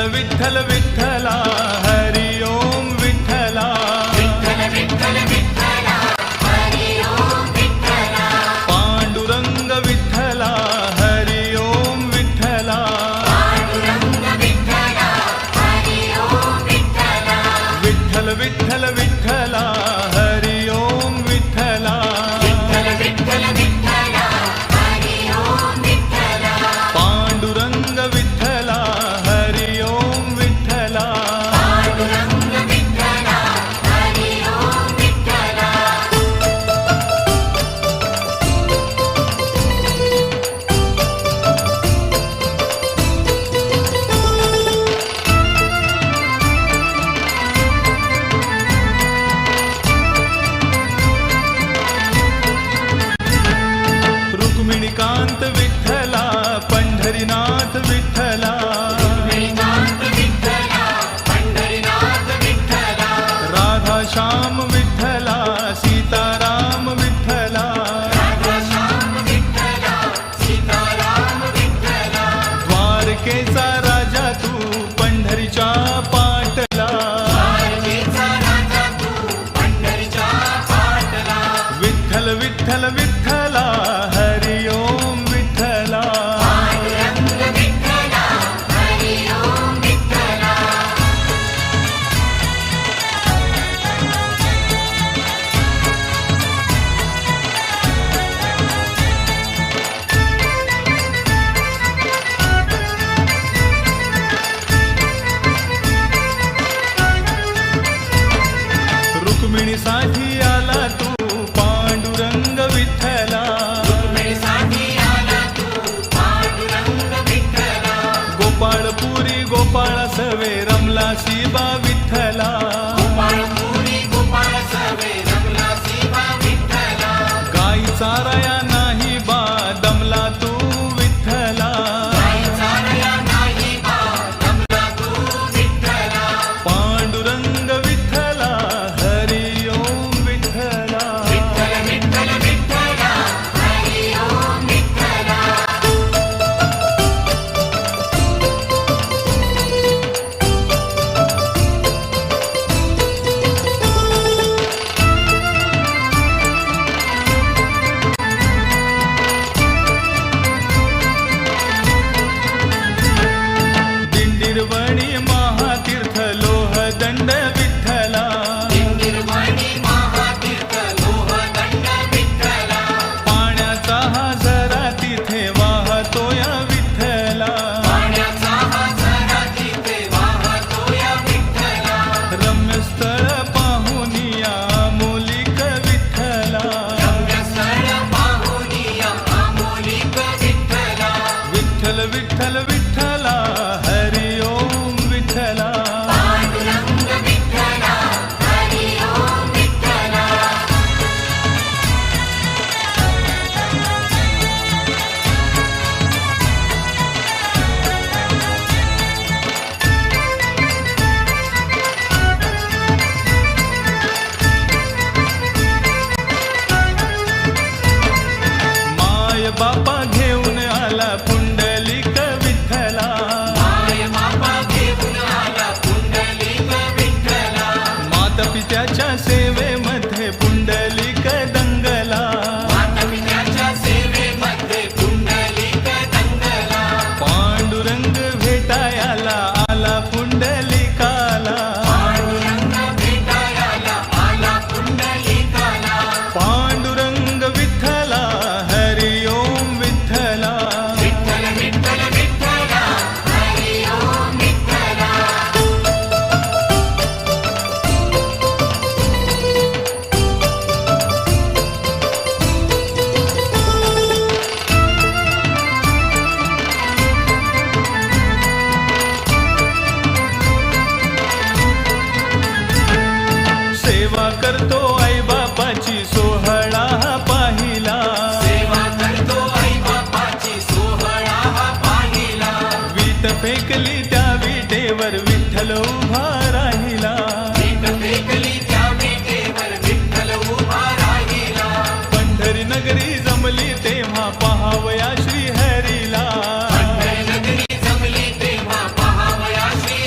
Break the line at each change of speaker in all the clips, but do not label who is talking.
विठ्ठल विठ्ठल विठ्ठला हरि ओम विठ्ठला
विठ्ठल विठ्ठल विठ्ठला हरि ओम विठ्ठला
पांडुरंग विठ्ठला हरि ओम विठ्ठला
पांडुरंग विठ्ठला हरि ओम विठ्ठला
विठ्ठल विठ्ठल विठ्ठला हरि ओम विठ्ठला
विठ्ठल विठ्ठल विठ्ठला हरि ओम विठ्ठला
पांडुरंग विठ्ठला हरि ओम विठ्ठला
पांडुरंग विठ्ठला हरि ओम विठ्ठला
रुक्मिणीकांत विठ्ठला पंढरीनाथ विठ्ठला
विठ्ठलांत विठ्ठला पंढरीनाथ विठ्ठला
राधा श्याम विठ्ठला सीताराम विठ्ठला
राधाश्याम विठ्ठला सीताराम विठ्ठला
द्वारकेचा राजा तू पंढरीच्या पाटला
द्वारकेचा राजा तू पंढरीच्या पाटला
विठ्ठल विठ्ठल विठ्ठला हरि ओम विठ्ठला
पांडुरंग विठ्ठला हरि ओम विठ्ठला
रुक्मिणीसाठी आला तू पांडुरंग विठ्ठला
रुक्मिणीसाठी आला तू पांडुरंग विठ्ठला
गोपाळपुरी गोपाळ सवे रमला शिबा विठ्ठला
गोपाळपुरी गोपाळ सवे रमला शिवा विठ्ठला
गाई चाराया नाही बा दमला तू विठ्ठला
गाई चारया नाही बा रमला तू विठ्ठला
पांडुरंग विठ्ठला हरि ओम विठ्ठला
विठ्ठल विठ्ठल विठ्ठला हरि ओम विठ्ठला
दिंडीरवणी महातीर्थ लोहदंड विठ्ठला
निर्वाणी महातीर्थ लोहदंड विठ्ठला
पाण्याचा हा झरा तिथे वाहतो या विठ्ठला
पाण्याचा हा झरा तिथे वाहतो या विठ्ठला
रम्य स्थळ पाहुनिया मोलिक विठ्ठला
रम्यस्थळ पाहुनिया आमोलिक विठ्ठला
विठ्ठल विठ्ठल विठ्ठला हरि ओम विठ्ठला
पांडुरंग विठ्ठला हरि ओम विठ्ठला
माय बापा घेऊन आला पुंडलिक विठ्ठला
माय बापा घेऊन आला पुंडलिक विठ्ठला
माता पित्याच्या सेवेमध्ये पुंडलिक दंगला
मातापित्याच्या सेवेमध्ये पुंडलिक दंगला
पांडुरंग भेटायला आला पुंडलिकाला
पांडुरंग भेटायला आला पुंडलिकाला
पांडुरंग विठ्ठला हरि ओम विठ्ठला
विठ्ठल विठ्ठल विठ्ठला हरि ओम विठ्ठला
सेवा करतो आई बापाची सोहळा पाहिला
सेवा करतो आई बापाची सोहळा हा पाहिला
वीट फेकली त्या विटेवर विठ्ठल उभा राहिला
वीट फेकली त्या विटेवर विठ्ठल उभा राहिला
पंढरी नगरी जमली तेव्हा पहावया श्री हरीला
पंढरी नगरी जमली तेव्हा पहावया श्री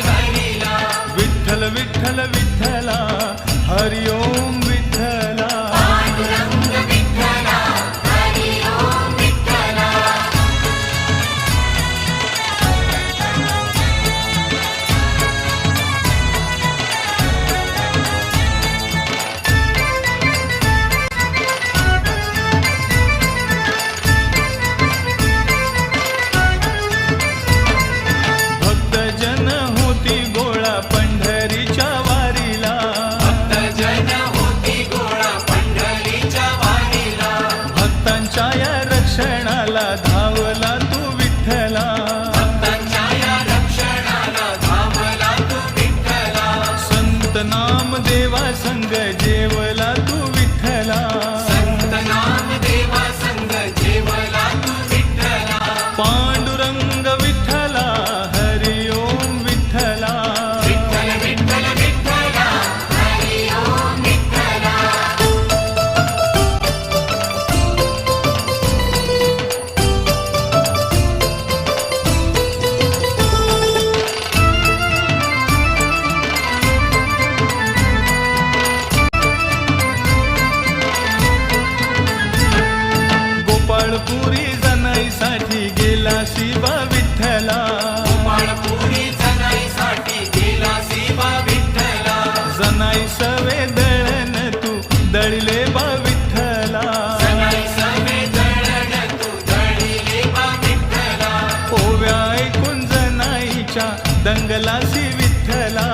पांडुरंग विठ्ठला हरि ओम विठ्ठला
विठ्ठल विठ्ठल विठ्ठला हरी ओम विठ्ठला
गोपाळपुरी जनाईसाठी गेला शिवा विठ्ठला
गोपाळपुरी जनाईसाठी गेला शिवा विठ्ठला
जनाई सवे दळण तू दळले बा विठ्ठला
जनाई सवे दळण तू दळिले बा विठ्ठला
ओव्या ऐकून जनाईच्या दंगलासी विठ्ठला